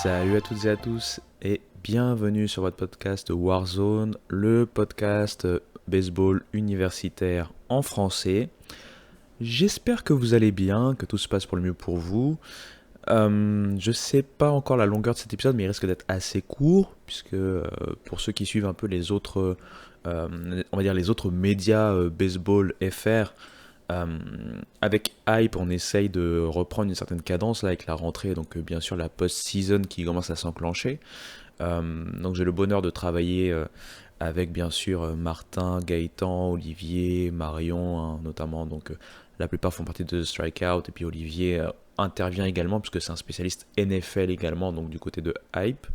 Salut à toutes et à tous et bienvenue sur votre podcast Warzone, le podcast baseball universitaire en français. J'espère que vous allez bien, que tout se passe pour le mieux pour vous. Je sais pas encore la longueur de cet épisode, mais il risque d'être assez court, puisque pour ceux qui suivent un peu les autres, on va dire les autres médias baseball FR, avec Hype, on essaye de reprendre une certaine cadence là, avec la rentrée, donc bien sûr la post-season qui commence à s'enclencher. Donc j'ai le bonheur de travailler avec bien sûr Martin, Gaëtan, Olivier, Marion notamment. Donc la plupart font partie de Strikeout et puis Olivier intervient également puisque c'est un spécialiste NFL également, donc du côté de Hype.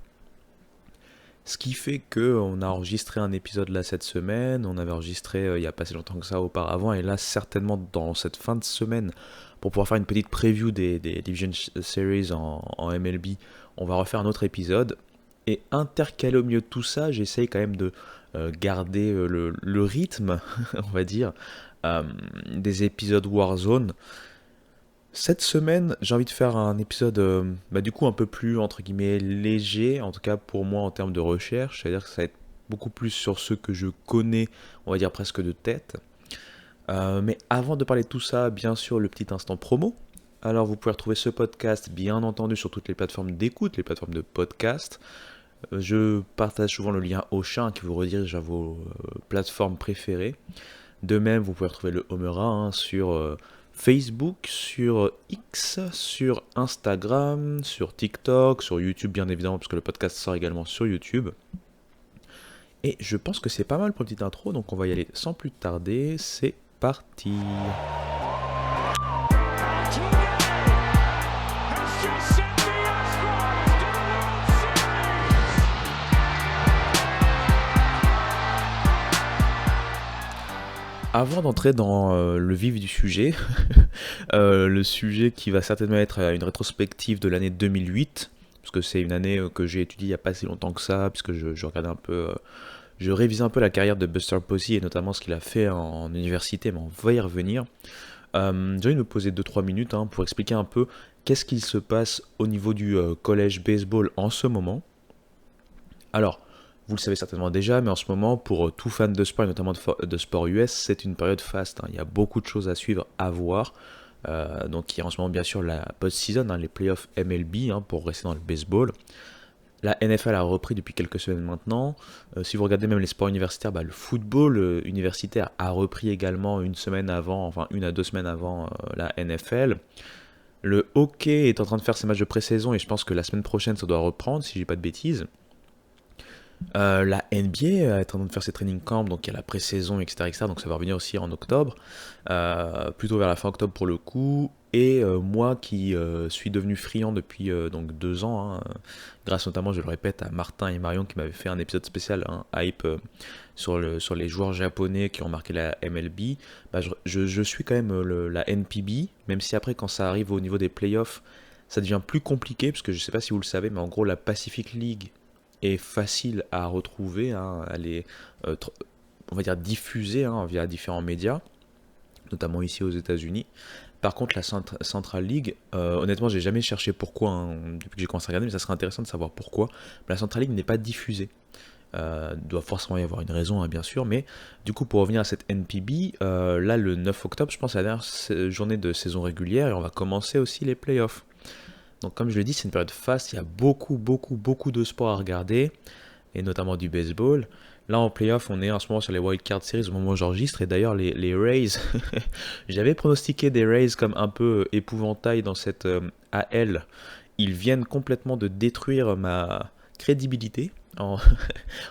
Ce qui fait qu'on a enregistré un épisode là cette semaine, on avait enregistré il n'y a pas si longtemps que ça auparavant, et là certainement dans cette fin de semaine, pour pouvoir faire une petite preview des Division Series en MLB, on va refaire un autre épisode. Et intercalé au milieu de tout ça, j'essaye quand même de garder le rythme, on va dire, des épisodes Warzone. Cette semaine, j'ai envie de faire un épisode du coup un peu plus entre guillemets léger, en tout cas pour moi en termes de recherche, c'est-à-dire que ça va être beaucoup plus sur ceux que je connais, on va dire presque de tête. Mais avant de parler de tout ça, bien sûr le petit instant promo. Alors vous pouvez retrouver ce podcast bien entendu sur toutes les plateformes d'écoute, les plateformes de podcast. Je partage souvent le lien Ocha qui vous redirige à vos plateformes préférées. De même, vous pouvez retrouver le Homera sur Facebook, sur X, sur Instagram, sur TikTok, sur YouTube bien évidemment, parce que le podcast sort également sur YouTube. Et je pense que c'est pas mal pour une petite intro, donc on va y aller sans plus tarder. C'est parti. Avant d'entrer dans le vif du sujet, le sujet qui va certainement être une rétrospective de l'année 2008, parce que c'est une année que j'ai étudiée il n'y a pas si longtemps que ça, puisque je regardais un peu, je révisais un peu la carrière de Buster Posey et notamment ce qu'il a fait en université, mais on va y revenir. J'ai envie de me poser 2-3 minutes pour expliquer un peu qu'est-ce qu'il se passe au niveau du collège baseball en ce moment. Alors, vous le savez certainement déjà, mais en ce moment, pour tout fan de sport, et notamment de sport US, c'est une période faste. Il y a beaucoup de choses à suivre, à voir. Donc il y a en ce moment bien sûr la post-season, les playoffs MLB, pour rester dans le baseball. La NFL a repris depuis quelques semaines maintenant. Si vous regardez même les sports universitaires, le football universitaire a repris également une semaine avant, enfin 1 à 2 semaines avant la NFL. Le hockey est en train de faire ses matchs de pré-saison et je pense que la semaine prochaine ça doit reprendre, si je dis pas de bêtises. La NBA est en train de faire ses training camps, donc il y a la pré-saison, etc., etc., donc ça va revenir aussi en octobre, plutôt vers la fin octobre pour le coup. Et moi qui suis devenu friand depuis donc 2 ans, grâce notamment, je le répète, à Martin et Marion qui m'avaient fait un épisode spécial, Hype, sur les joueurs japonais qui ont marqué la MLB, je suis quand même la NPB, même si après quand ça arrive au niveau des playoffs, ça devient plus compliqué, parce que je ne sais pas si vous le savez, mais en gros la Pacific League est facile à retrouver, elle est, on va dire, diffusée via différents médias, notamment ici aux États-Unis. Par contre, la Central League, honnêtement, j'ai jamais cherché pourquoi depuis que j'ai commencé à regarder, mais ça serait intéressant de savoir pourquoi. Mais la Central League n'est pas diffusée. Doit forcément y avoir une raison, bien sûr, mais du coup, pour revenir à cette NPB, là, le 9 octobre, je pense, c'est la dernière journée de saison régulière et on va commencer aussi les playoffs. Donc comme je l'ai dit, c'est une période faste, il y a beaucoup de sports à regarder, et notamment du baseball. Là en playoff, on est en ce moment sur les Wild Card Series au moment où j'enregistre, et d'ailleurs les Rays, j'avais pronostiqué des Rays comme un peu épouvantail dans cette AL. Ils viennent complètement de détruire ma crédibilité en,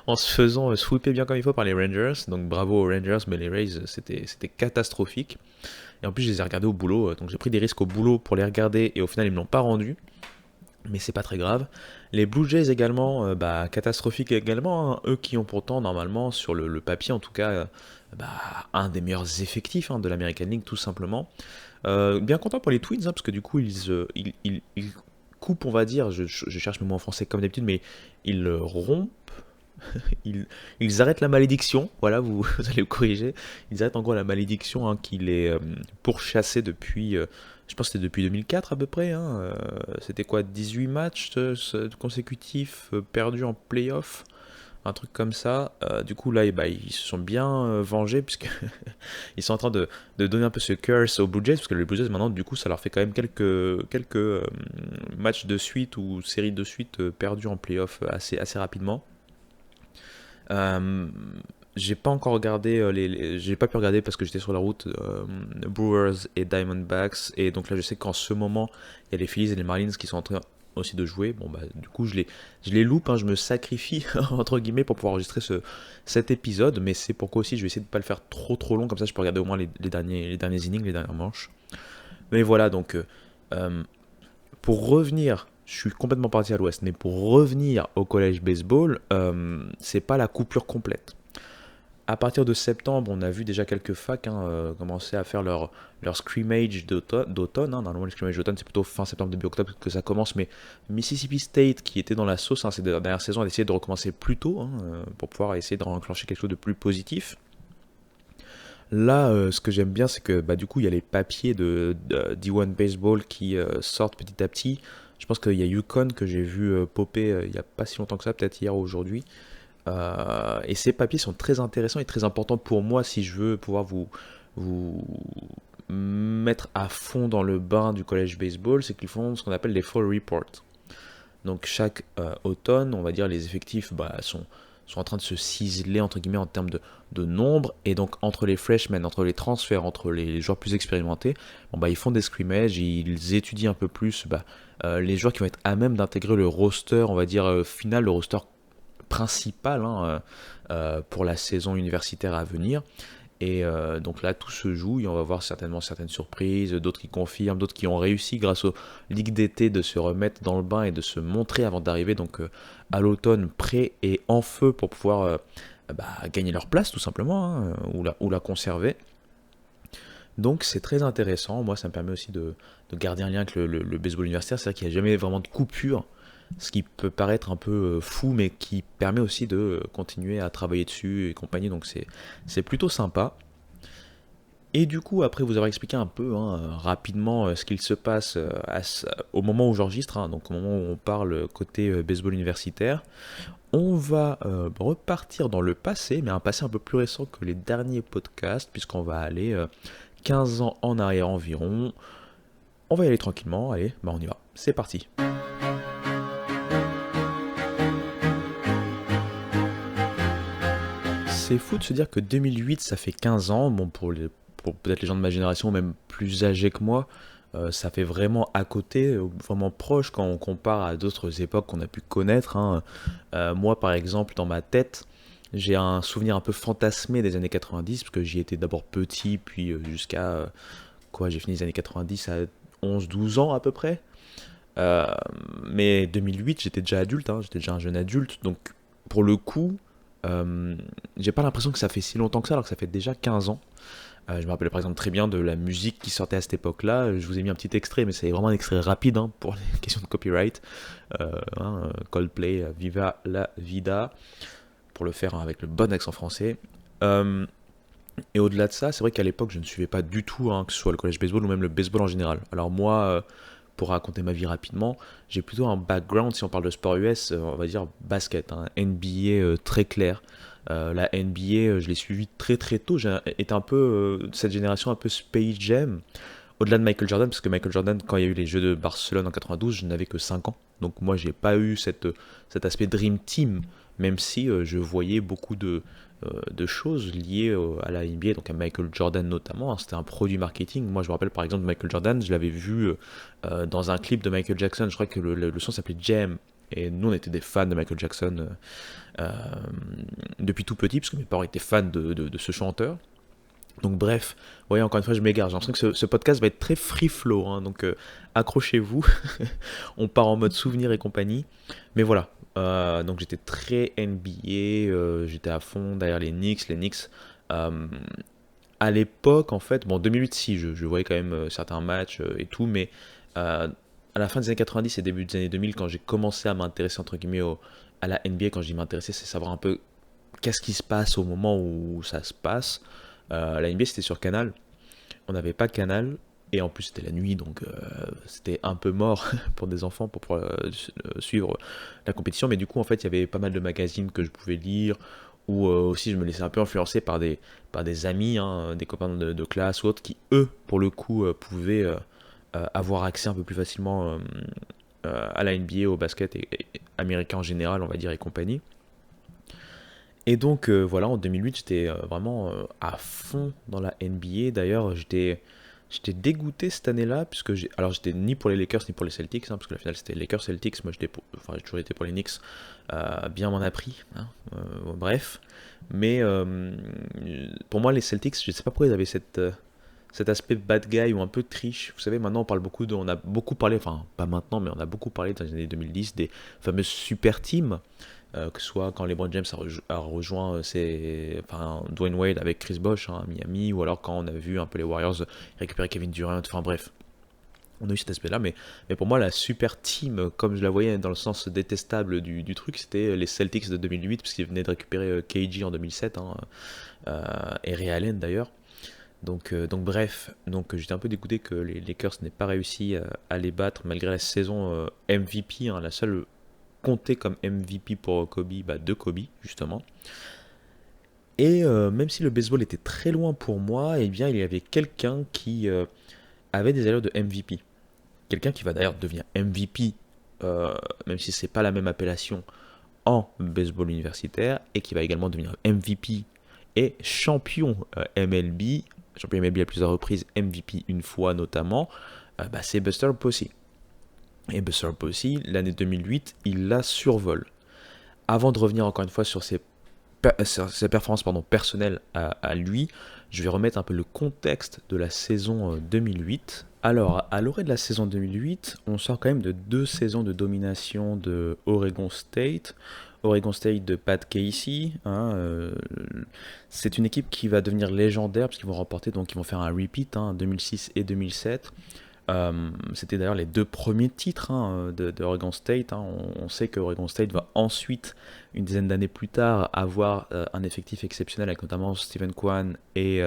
en se faisant sweeper bien comme il faut par les Rangers. Donc bravo aux Rangers, mais les Rays, c'était catastrophique. Et en plus, je les ai regardés au boulot, donc j'ai pris des risques au boulot pour les regarder, et au final, ils ne me l'ont pas rendu. Mais c'est pas très grave. Les Blue Jays également, catastrophiques également, eux qui ont pourtant normalement, sur le papier en tout cas, un des meilleurs effectifs de l'American League tout simplement. Bien content pour les Twins, parce que du coup ils coupent, on va dire, je cherche mes mots en français comme d'habitude, mais ils rompent ils, ils arrêtent la malédiction, voilà, vous, vous allez vous corriger, ils arrêtent en gros la malédiction hein, qui les pourchassait depuis, je pense que c'était depuis 2004 à peu près, hein, c'était quoi, 18 matchs consécutifs perdus en playoff, un truc comme ça. Du coup là, bah, ils se sont bien vengés puisque ils sont en train de donner un peu ce curse aux Blue Jays parce que les Blue Jays maintenant du coup ça leur fait quand même quelques matchs de suite ou séries de suite perdus en playoff assez rapidement. Euh, j'ai pas encore regardé j'ai pas pu regarder parce que j'étais sur la route Brewers et Diamondbacks et donc là je sais qu'en ce moment il y a les Phillies et les Marlins qui sont en train aussi de jouer. Bon bah du coup je les loupe hein, je me sacrifie entre guillemets pour pouvoir enregistrer cet épisode mais c'est pourquoi aussi je vais essayer de pas le faire trop long comme ça je peux regarder au moins les derniers innings, les dernières manches. Mais voilà donc pour revenir, je suis complètement parti à l'ouest, mais pour revenir au collège baseball, c'est pas la coupure complète. À partir de septembre, on a vu déjà quelques facs hein, commencer à faire leur scrimmage d'automne. Hein. Normalement, le scrimmage d'automne, c'est plutôt fin septembre, début octobre que ça commence. Mais Mississippi State, qui était dans la sauce hein, ces dernières saisons, a décidé de recommencer plus tôt hein, pour pouvoir essayer de enclencher quelque chose de plus positif. Là, ce que j'aime bien, c'est que bah, du coup, il y a les papiers de D1 Baseball qui sortent petit à petit. Je pense qu'il y a Yukon que j'ai vu popper il n'y a pas si longtemps que ça, peut-être hier ou aujourd'hui. Et ces papiers sont très intéressants et très importants pour moi si je veux pouvoir vous mettre à fond dans le bain du collège baseball. C'est qu'ils font ce qu'on appelle les fall reports. Donc chaque automne, on va dire, les effectifs bah, sont en train de se ciseler entre guillemets en termes de nombre. Et donc entre les freshmen, entre les transferts, entre les joueurs plus expérimentés, bon, bah, ils font des scrimmages, ils étudient un peu plus bah, les joueurs qui vont être à même d'intégrer le roster, on va dire final, le roster principal hein, pour la saison universitaire à venir. Et donc là, tout se joue et on va voir certainement certaines surprises, d'autres qui confirment, d'autres qui ont réussi grâce aux ligues d'été de se remettre dans le bain et de se montrer avant d'arriver donc à l'automne prêts et en feu pour pouvoir bah, gagner leur place tout simplement hein, ou la conserver. Donc c'est très intéressant, moi ça me permet aussi de garder un lien avec le baseball universitaire, c'est-à-dire qu'il n'y a jamais vraiment de coupure, ce qui peut paraître un peu fou, mais qui permet aussi de continuer à travailler dessus et compagnie, donc c'est plutôt sympa. Et du coup, après vous avoir expliqué un peu hein, rapidement ce qu'il se passe au moment où j'enregistre, hein, donc au moment où on parle côté baseball universitaire, on va repartir dans le passé, mais un passé un peu plus récent que les derniers podcasts, puisqu'on va aller 15 ans en arrière environ. On va y aller tranquillement, allez, bah on y va, c'est parti. C'est fou de se dire que 2008 ça fait 15 ans, bon pour peut-être les gens de ma génération, même plus âgés que moi, ça fait vraiment à côté, vraiment proche quand on compare à d'autres époques qu'on a pu connaître. Hein. Moi par exemple dans ma tête, j'ai un souvenir un peu fantasmé des années 90, parce que j'y étais d'abord petit, puis jusqu'à quoi, j'ai fini les années 90 à 11-12 ans à peu près. Euh, mais 2008, j'étais déjà adulte, hein, j'étais déjà un jeune adulte, donc pour le coup, j'ai pas l'impression que ça fait si longtemps que ça, alors que ça fait déjà 15 ans. Je me rappelle par exemple très bien de la musique qui sortait à cette époque-là. Je vous ai mis un petit extrait, mais c'est vraiment un extrait rapide hein, pour les questions de copyright. Coldplay, Viva la Vida, pour le faire hein, avec le bon accent français. Euh, et au-delà de ça, c'est vrai qu'à l'époque, je ne suivais pas du tout, hein, que ce soit le college baseball ou même le baseball en général. Alors moi, pour raconter ma vie rapidement, j'ai plutôt un background, si on parle de sport US, on va dire basket, hein, NBA très clair. La NBA, je l'ai suivi très très tôt. J'ai été un peu de cette génération un peu Space Jam. Au-delà de Michael Jordan, parce que Michael Jordan, quand il y a eu les Jeux de Barcelone en 92, je n'avais que 5 ans. Donc moi, j'ai pas eu cet aspect Dream Team, même si je voyais beaucoup de choses liées à la NBA, donc à Michael Jordan notamment. Hein. C'était un produit marketing. Moi, je me rappelle par exemple de Michael Jordan, je l'avais vu dans un clip de Michael Jackson. Je crois que le son s'appelait Jam. Et nous, on était des fans de Michael Jackson euh, depuis tout petit, parce que mes parents étaient fans de ce chanteur. Donc bref, vous voyez, encore une fois, je m'égare. J'ai l'impression que ce podcast va être très free flow, hein, donc accrochez-vous. On part en mode souvenir et compagnie. Mais voilà, donc j'étais très NBA, j'étais à fond derrière les Knicks. Les Knicks, euh, à l'époque, en fait, bon, 2008, si, je voyais quand même certains matchs et tout, mais à la fin des années 90 et début des années 2000, quand j'ai commencé à m'intéresser, entre guillemets, à la NBA, quand je dis m'intéresser, c'est savoir un peu qu'est-ce qui se passe au moment où ça se passe. La NBA, c'était sur Canal. On n'avait pas Canal. Et en plus, c'était la nuit, donc c'était un peu mort pour des enfants pour pouvoir suivre la compétition. Mais du coup, en fait, il y avait pas mal de magazines que je pouvais lire, ou aussi je me laissais un peu influencer par des amis, hein, des copains de classe ou autres, qui, eux, pour le coup, pouvaient avoir accès un peu plus facilement à la NBA, au basket et américain en général, on va dire, et compagnie. Et donc, voilà, en 2008, j'étais vraiment à fond dans la NBA. D'ailleurs, j'étais dégoûté cette année-là, puisque alors j'étais ni pour les Lakers ni pour les Celtics, hein, parce que la finale c'était Lakers-Celtics, moi enfin, j'ai toujours été pour les Knicks, bien m'en a pris, hein, bref. Mais pour moi, les Celtics, je ne sais pas pourquoi ils avaient cet aspect bad guy ou un peu triche. Vous savez, maintenant on a beaucoup parlé, enfin pas maintenant, mais on a beaucoup parlé dans les années 2010 des fameuses super teams, que ce soit quand LeBron James a rejoint enfin, Dwayne Wade avec Chris Bosh, hein, à Miami, ou alors quand on a vu un peu les Warriors récupérer Kevin Durant, enfin bref. On a eu cet aspect-là, mais pour moi, la super team, comme je la voyais dans le sens détestable du truc, c'était les Celtics de 2008, parce qu'ils venaient de récupérer KG en 2007, hein, et Ray Allen d'ailleurs. Donc bref, j'étais un peu dégoûté que les Lakers n'aient pas réussi à les battre malgré la saison MVP, hein, la seule comptée comme MVP pour Kobe, de Kobe justement. Et même si le baseball était très loin pour moi, eh bien il y avait quelqu'un qui avait des allures de MVP. Quelqu'un qui va d'ailleurs devenir MVP, même si c'est pas la même appellation en baseball universitaire, et qui va également devenir MVP et champion MLB, champion MLB à plusieurs reprises, MVP une fois notamment, c'est Buster Posey. Et Buster Posey, l'année 2008, il la survole. Avant de revenir encore une fois sur ses performances personnelles à lui, je vais remettre un peu le contexte de la saison 2008. Alors, à l'orée de la saison 2008, on sort quand même de 2 saisons de domination de Oregon State. Oregon State de Pat Casey, hein, c'est une équipe qui va devenir légendaire parce qu'ils vont remporter, donc ils vont faire un repeat, hein, 2006 et 2007. C'était d'ailleurs les 2 premiers titres, hein, de Oregon State, hein. On sait que Oregon State va ensuite, une dizaine d'années plus tard, avoir un effectif exceptionnel avec notamment Stephen Kwan et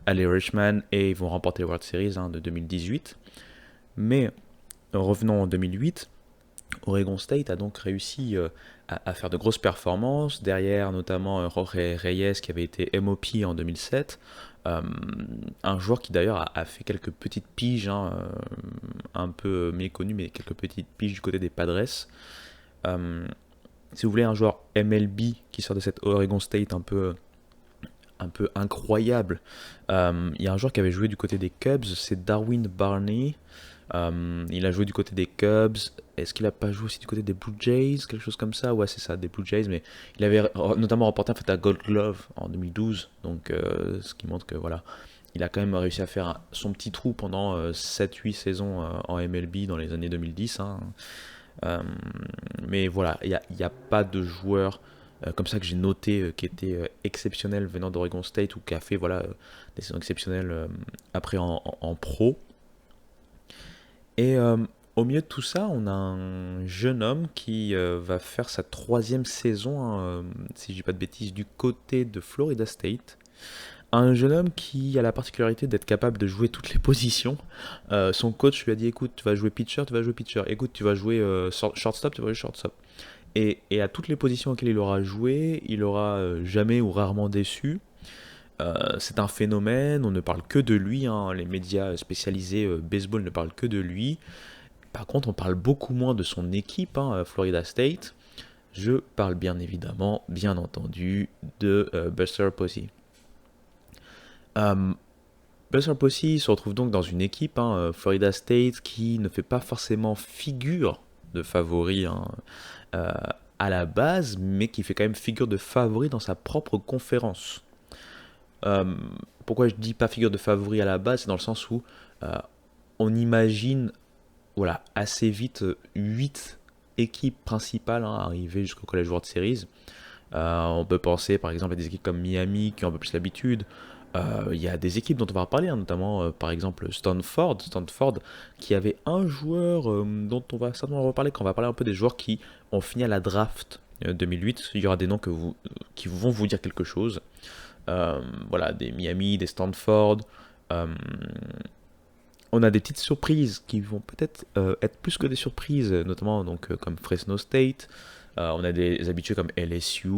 Ali Richman, et ils vont remporter les World Series, hein, de 2018. Mais revenons en 2008, Oregon State a donc réussi à faire de grosses performances, derrière notamment Jorge Reyes qui avait été MOP en 2007, un joueur qui d'ailleurs a fait quelques petites piges, hein, un peu méconnu, mais quelques petites piges du côté des Padres. Si vous voulez un joueur MLB qui sort de cette Oregon State un peu incroyable, il y a un joueur qui avait joué du côté des Cubs, c'est Darwin Barney. Il a joué du côté des Cubs. Est-ce qu'il a pas joué aussi du côté des Blue Jays, quelque chose comme ça? Ouais, c'est ça, des Blue Jays. Mais il avait notamment remporté en fait la Gold Glove en 2012. Donc, ce qui montre que voilà, il a quand même réussi à faire son petit trou pendant 7-8 saisons en MLB dans les années 2010, hein. Mais voilà, il n'y a pas de joueur comme ça que j'ai noté qui était exceptionnel venant d'Oregon State ou qui a fait voilà, des saisons exceptionnelles après en pro. Et au milieu de tout ça, on a un jeune homme qui va faire sa 3e saison, hein, si je dis pas de bêtises, du côté de Florida State. Un jeune homme qui a la particularité d'être capable de jouer toutes les positions. Son coach lui a dit, écoute, tu vas jouer pitcher, tu vas jouer pitcher. Écoute, tu vas jouer shortstop, tu vas jouer shortstop. Et à toutes les positions auxquelles il aura joué, il aura jamais ou rarement déçu. C'est un phénomène, on ne parle que de lui, hein, les médias spécialisés baseball ne parlent que de lui. Par contre, on parle beaucoup moins de son équipe, hein, Florida State. Je parle bien évidemment, bien entendu, de Buster Posey. Buster Posey se retrouve donc dans une équipe, hein, Florida State, qui ne fait pas forcément figure de favori, hein, à la base, mais qui fait quand même figure de favori dans sa propre conférence. Pourquoi je dis pas figure de favori à la base, c'est dans le sens où on imagine voilà, assez vite 8 équipes principales, hein, arrivées jusqu'au College World Series. On peut penser par exemple à des équipes comme Miami qui ont un peu plus l'habitude. Il y a des équipes dont on va reparler, hein, notamment par exemple Stanford qui avait un joueur dont on va certainement reparler quand on va parler un peu des joueurs qui ont fini à la draft 2008. Il y aura des noms qui vont vous dire quelque chose. Voilà, des Miami, des Stanford. Euh, on a des petites surprises qui vont peut-être être plus que des surprises, notamment donc, comme Fresno State. On a des habitués comme LSU.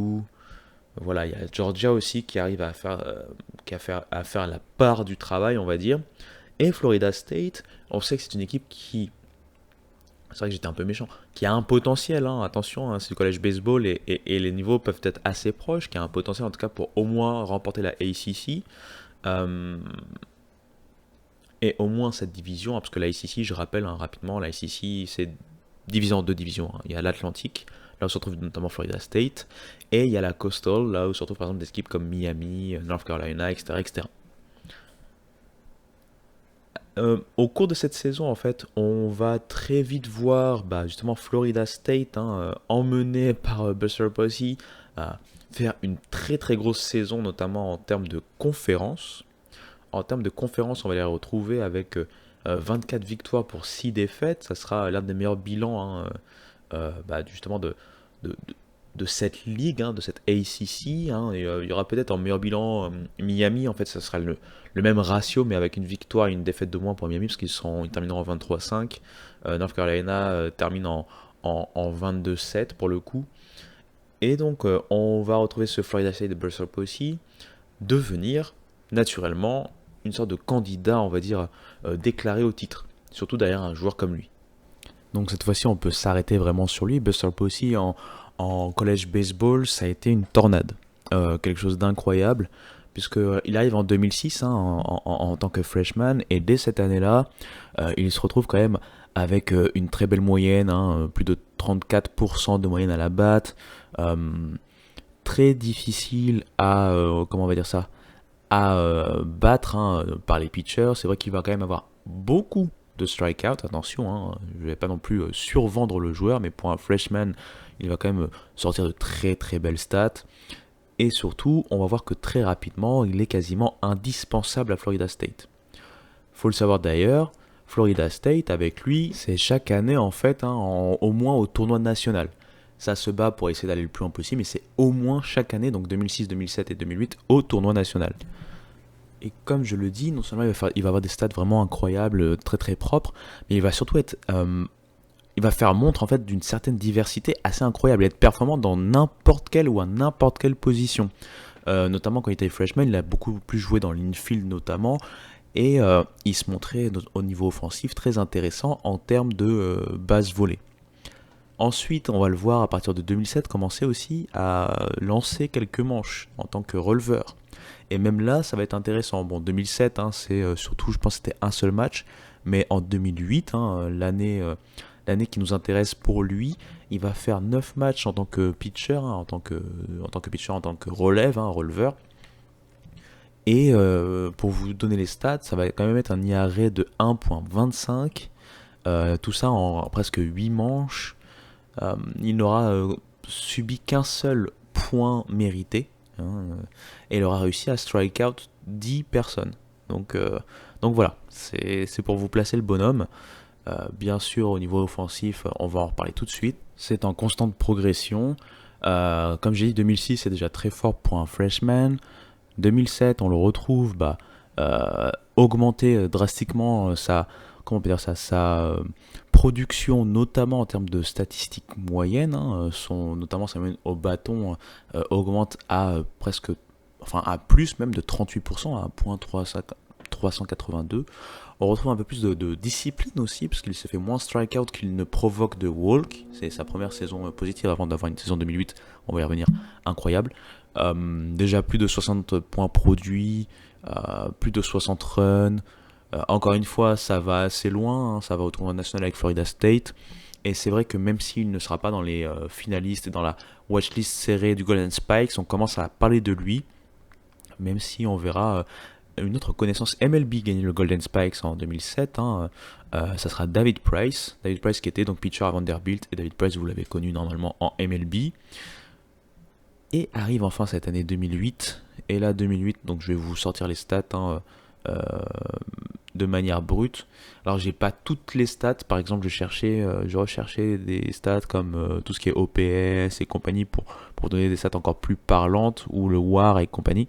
Voilà, il y a Georgia aussi qui arrive à faire la part du travail, on va dire. Et Florida State, on sait que c'est une équipe qui, c'est vrai que j'étais un peu méchant, qui a un potentiel, hein, attention, hein, c'est le collège baseball et les niveaux peuvent être assez proches, qui a un potentiel en tout cas pour au moins remporter la ACC. Euh, et au moins cette division, hein, parce que la ACC, je rappelle hein, rapidement, la ACC c'est divisé en deux divisions, hein. Il y a l'Atlantique, là où se retrouve notamment Florida State, et il y a la Coastal, là où se retrouvent par exemple des équipes comme Miami, North Carolina, etc. etc. Au cours de cette saison, en fait, on va très vite voir justement Florida State, hein, emmené par Buster Posey, faire une très très grosse saison, notamment en termes de conférence. En termes de conférence, on va les retrouver avec 24 victoires pour 6 défaites. Ça sera l'un des meilleurs bilans hein, justement de, de- de cette ligue, hein, de cette ACC. Hein, et, il y aura peut-être en meilleur bilan Miami. En fait, ça sera le même ratio, mais avec une victoire et une défaite de moins pour Miami, parce ils termineront en 23-5. North Carolina termine en 22-7 pour le coup. Et donc, on va retrouver ce Florida State de Buster Posey devenir naturellement une sorte de candidat, on va dire, déclaré au titre. Surtout derrière un joueur comme lui. Donc cette fois-ci, on peut s'arrêter vraiment sur lui. Buster Posey en college baseball, ça a été une tornade. Quelque chose d'incroyable, puisqu'il arrive en 2006 hein, en tant que freshman, et dès cette année-là, il se retrouve quand même avec une très belle moyenne, hein, plus de 34% de moyenne à la batte. Très difficile à, comment on va dire ça, à battre hein, par les pitchers. C'est vrai qu'il va quand même avoir beaucoup de strikeouts, attention, hein, je ne vais pas non plus survendre le joueur, mais pour un freshman, il va quand même sortir de très très belles stats. Et surtout, on va voir que très rapidement, il est quasiment indispensable à Florida State. Faut le savoir d'ailleurs, Florida State, avec lui, c'est chaque année en fait, hein, au moins au tournoi national. Ça se bat pour essayer d'aller le plus loin possible, mais c'est au moins chaque année, donc 2006, 2007 et 2008, au tournoi national. Et comme je le dis, non seulement il va avoir des stats vraiment incroyables, très très propres, mais il va surtout il va faire montre en fait d'une certaine diversité assez incroyable et être performant dans n'importe quelle ou à n'importe quelle position. Notamment quand il était freshman, il a beaucoup plus joué dans l'infield notamment, et il se montrait au niveau offensif très intéressant en termes de base volée. Ensuite, on va le voir à partir de 2007 commencer aussi à lancer quelques manches en tant que releveur. Et même là, ça va être intéressant. Bon, 2007, hein, c'est surtout, je pense que c'était un seul match, mais en 2008, hein, l'année qui nous intéresse pour lui, il va faire 9 matchs en tant que pitcher, hein, en tant que pitcher, en tant que relève, hein, releveur. Et pour vous donner les stats, ça va quand même être un IRA de 1.25, tout ça en presque 8 manches. Il n'aura subi qu'un seul point mérité, hein, et il aura réussi à strike out 10 personnes. Donc voilà, c'est pour vous placer le bonhomme. Bien sûr, au niveau offensif, on va en reparler tout de suite. C'est en constante progression. Comme j'ai dit, 2006 c'est déjà très fort pour un freshman. 2007, on le retrouve augmenter drastiquement comment on peut dire ça, sa production, notamment en termes de statistiques moyennes. Hein, notamment sa moyenne au bâton augmente à presque, enfin à plus même de 38%, à 1.382. On retrouve un peu plus de discipline aussi, parce qu'il se fait moins strikeout qu'il ne provoque de walk. C'est sa première saison positive avant d'avoir une saison 2008, on va y revenir, incroyable. Déjà plus de 60 points produits, plus de 60 runs. Encore une fois, ça va assez loin, hein, ça va au tournoi national avec Florida State. Et c'est vrai que même s'il ne sera pas dans les finalistes et dans la watchlist serrée du Golden Spikes, on commence à parler de lui, même si on verra une autre connaissance MLB gagner le Golden Spikes en 2007. Hein, ça sera David Price. David Price qui était donc pitcher à Vanderbilt, et David Price, vous l'avez connu normalement en MLB. Et arrive enfin cette année 2008. Et là, 2008, donc je vais vous sortir les stats. Hein, euh, de manière brute. Alors j'ai pas toutes les stats, par exemple je recherchais des stats comme tout ce qui est OPS et compagnie pour donner des stats encore plus parlantes, ou le WAR et compagnie,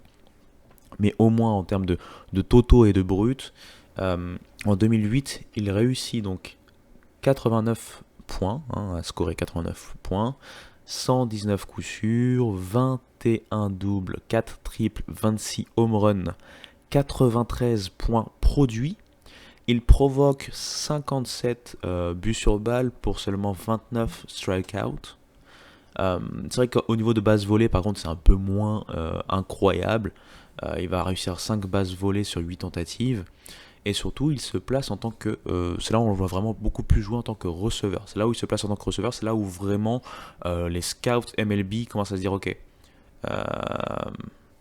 mais au moins en termes de totaux et de brut, en 2008 il réussit donc 89 points, à scorer 89 points, 119 coups sûrs, 21 doubles, 4 triples, 26 home runs, 93 points produits. Il provoque 57 buts sur balle pour seulement 29 strikeouts. C'est vrai qu'au niveau de bases volées, par contre, c'est un peu moins incroyable. Il va réussir 5 bases volées sur 8 tentatives. Et surtout, il se place en tant que... c'est là où on le voit vraiment beaucoup plus jouer en tant que receveur. C'est là où il se place en tant que receveur. C'est là où vraiment les scouts MLB commencent à se dire, ok, euh,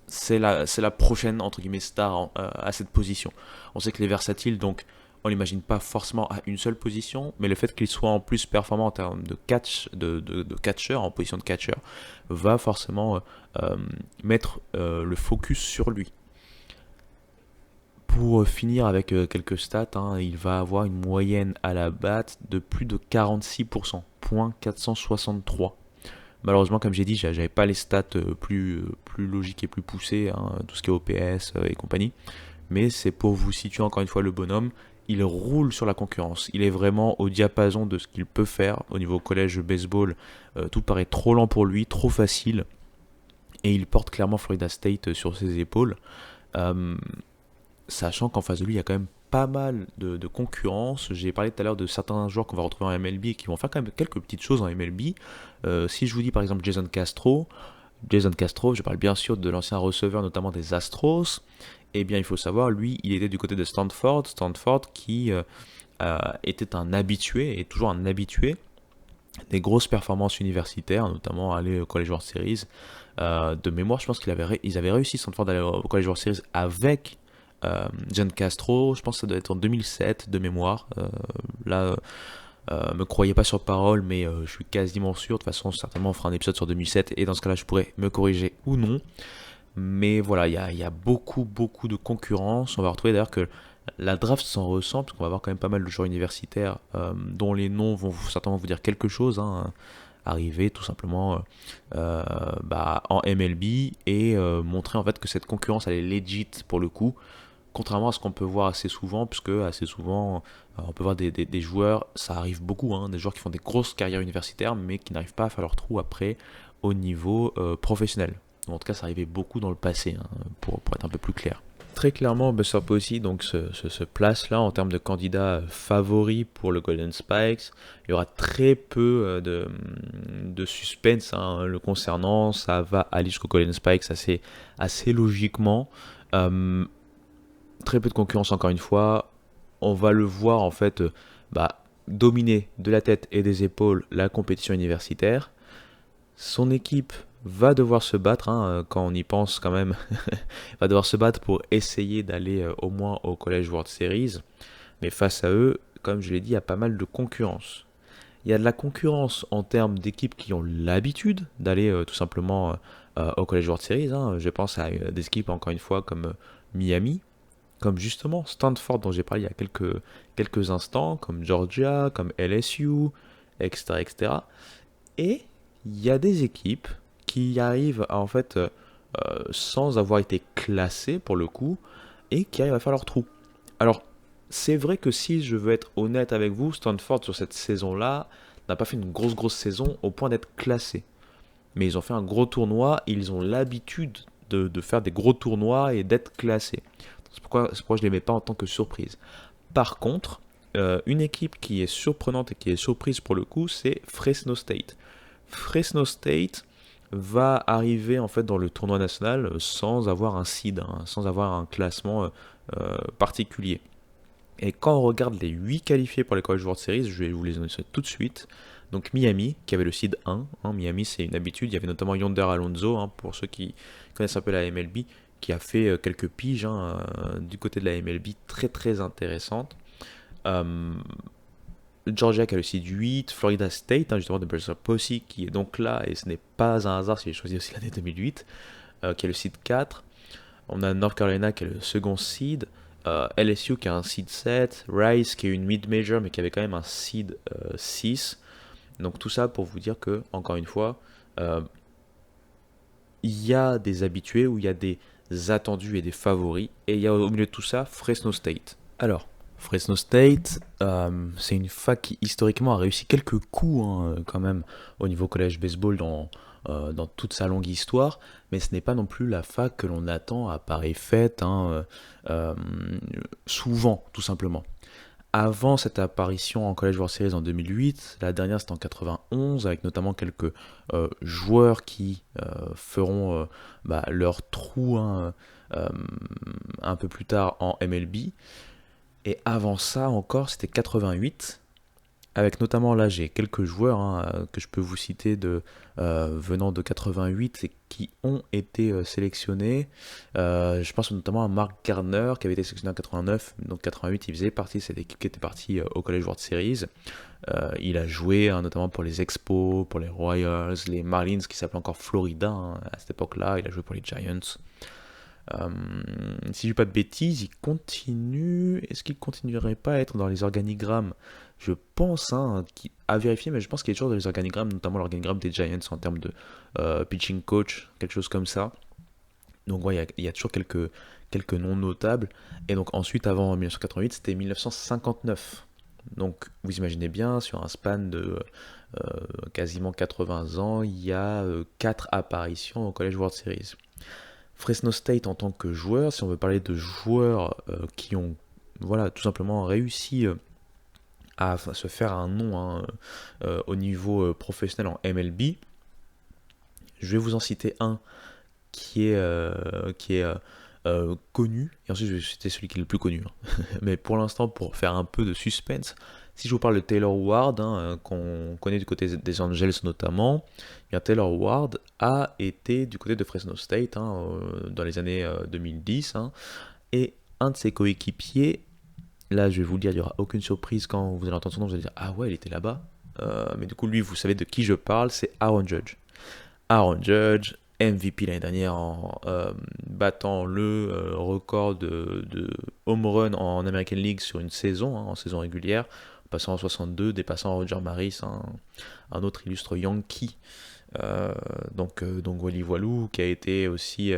c'est la prochaine, entre guillemets, star à cette position. On sait que les versatiles, donc, on l'imagine pas forcément à une seule position, mais le fait qu'il soit en plus performant en termes de catch, de catcher, en position de catcher, va forcément mettre le focus sur lui. Pour finir avec quelques stats, il va avoir une moyenne à la batte de plus de 46%, point 463. Malheureusement, comme j'ai dit, j'avais pas les stats plus logiques et plus poussées, tout ce qui est OPS et compagnie. Mais c'est pour vous situer encore une fois le bonhomme. Il roule sur la concurrence. Il est vraiment au diapason de ce qu'il peut faire au niveau collège baseball. Tout paraît trop lent pour lui, trop facile. Et il porte clairement Florida State sur ses épaules. Euh, Sachant qu'en face de lui, il y a quand même pas mal de concurrence. J'ai parlé tout à l'heure de certains joueurs qu'on va retrouver en MLB et qui vont faire quand même quelques petites choses en MLB. Si je vous dis par exemple Jason Castro, je parle bien sûr de l'ancien receveur notamment des Astros. Eh bien, il faut savoir, lui, il était du côté de Stanford qui était un habitué, et toujours un habitué, des grosses performances universitaires, notamment aller au College World Series. De mémoire, je pense qu'ils avaient réussi Stanford à aller au College World Series avec John Castro. Je pense que ça doit être en 2007 de mémoire. Là, me croyez pas sur parole, mais je suis quasiment sûr. De toute façon, certainement, on fera un épisode sur 2007, et dans ce cas-là, je pourrais me corriger ou non. Mais voilà, il y a beaucoup, beaucoup de concurrence. On va retrouver d'ailleurs que la draft s'en ressent, parce qu'on va avoir quand même pas mal de joueurs universitaires dont les noms vont certainement vous dire quelque chose. Arriver tout simplement en MLB et montrer en fait que cette concurrence elle est legit pour le coup, contrairement à ce qu'on peut voir assez souvent, puisque assez souvent on peut voir des joueurs, ça arrive beaucoup, des joueurs qui font des grosses carrières universitaires mais qui n'arrivent pas à faire leur trou après au niveau professionnel. En tout cas, ça arrivait beaucoup dans le passé, pour être un peu plus clair. Très clairement, Buster Posey donc se place là en termes de candidats favoris pour le Golden Spikes. Il y aura très peu de suspense le concernant. Ça va aller jusqu'au Golden Spikes assez logiquement. Euh, Très peu de concurrence encore une fois. On va le voir en fait dominer de la tête et des épaules la compétition universitaire. Son équipe va devoir se battre, quand on y pense quand même, va devoir se battre pour essayer d'aller au moins au College World Series. Mais face à eux, comme je l'ai dit, il y a pas mal de concurrence. Il y a de la concurrence en termes d'équipes qui ont l'habitude d'aller tout simplement au College World Series. Je pense à des équipes, encore une fois, comme Miami, comme justement Stanford dont j'ai parlé il y a quelques instants, comme Georgia, comme LSU, etc. etc. Et il y a des équipes qui arrivent en fait sans avoir été classées pour le coup et qui arrivent à faire leur trou. Alors, c'est vrai que si je veux être honnête avec vous, Stanford sur cette saison-là n'a pas fait une grosse saison au point d'être classé. Mais ils ont fait un gros tournoi et ils ont l'habitude de faire des gros tournois et d'être classés. C'est pourquoi je ne les mets pas en tant que surprise. Par contre, une équipe qui est surprenante et qui est surprise pour le coup, c'est Fresno State. Fresno State va arriver en fait dans le tournoi national sans avoir un seed, sans avoir un classement particulier. Et quand on regarde les 8 qualifiés pour les College World Series, je vais vous les annoncer tout de suite. Donc Miami, qui avait le seed 1. Miami, c'est une habitude. Il y avait notamment Yonder Alonso, pour ceux qui connaissent un peu la MLB, qui a fait quelques piges du côté de la MLB très très intéressantes. Georgia qui a le seed 8, Florida State, justement de Buster Posey, qui est donc là, et ce n'est pas un hasard si j'ai choisi aussi l'année 2008, qui est le seed 4. On a North Carolina qui est le second seed, LSU qui a un seed 7, Rice qui est une mid-major mais qui avait quand même un seed 6. Donc tout ça pour vous dire que, encore une fois, euh, il y a des habitués ou il y a des attendus et des favoris. Et il y a au milieu de tout ça Fresno State. Alors, Fresno State, c'est une fac qui historiquement a réussi quelques coups quand même au niveau collège baseball dans toute sa longue histoire, mais ce n'est pas non plus la fac que l'on attend à pareille fête, souvent tout simplement. Avant cette apparition en College World Series en 2008, la dernière c'était en 91, avec notamment quelques joueurs qui feront leur trou euh, un peu plus tard en MLB. Et avant ça encore, c'était 88, avec notamment là j'ai quelques joueurs que je peux vous citer venant de 88 et qui ont été sélectionnés. Je pense notamment à Mark Gardner qui avait été sélectionné en 89, donc 88 il faisait partie de cette équipe qui était partie au College World Series. Il a joué notamment pour les Expos, pour les Royals, les Marlins qui s'appelaient encore Florida à cette époque-là, il a joué pour les Giants. Euh, si je dis pas de bêtises, il continue. Est-ce qu'il continuerait pas à être dans les organigrammes? Je pense, à vérifier, mais je pense qu'il est toujours dans les organigrammes, notamment l'organigramme des Giants en termes de pitching coach, quelque chose comme ça. Donc ouais, il y a toujours quelques noms notables. Et donc ensuite, avant 1988, c'était 1959. Donc vous imaginez bien, sur un span de quasiment 80 ans, il y a 4 apparitions au College World Series. Fresno State en tant que joueur, si on veut parler de joueurs qui ont voilà, tout simplement réussi à se faire un nom au niveau professionnel en MLB, je vais vous en citer un qui est connu, et ensuite je vais citer celui qui est le plus connu. Mais pour l'instant, pour faire un peu de suspense, si je vous parle de Taylor Ward, qu'on connaît du côté des Angels notamment, bien Taylor Ward a été du côté de Fresno State dans les années 2010, et un de ses coéquipiers, là je vais vous le dire, il n'y aura aucune surprise quand vous allez entendre son nom, vous allez dire ah ouais, il était là-bas. Mais du coup, lui, vous savez de qui je parle, c'est Aaron Judge. Aaron Judge, MVP l'année dernière en battant le record de home run en American League sur une saison, en saison régulière, passant en 62, dépassant Roger Maris, un autre illustre Yankee. Donc Wally Voilou, qui a été aussi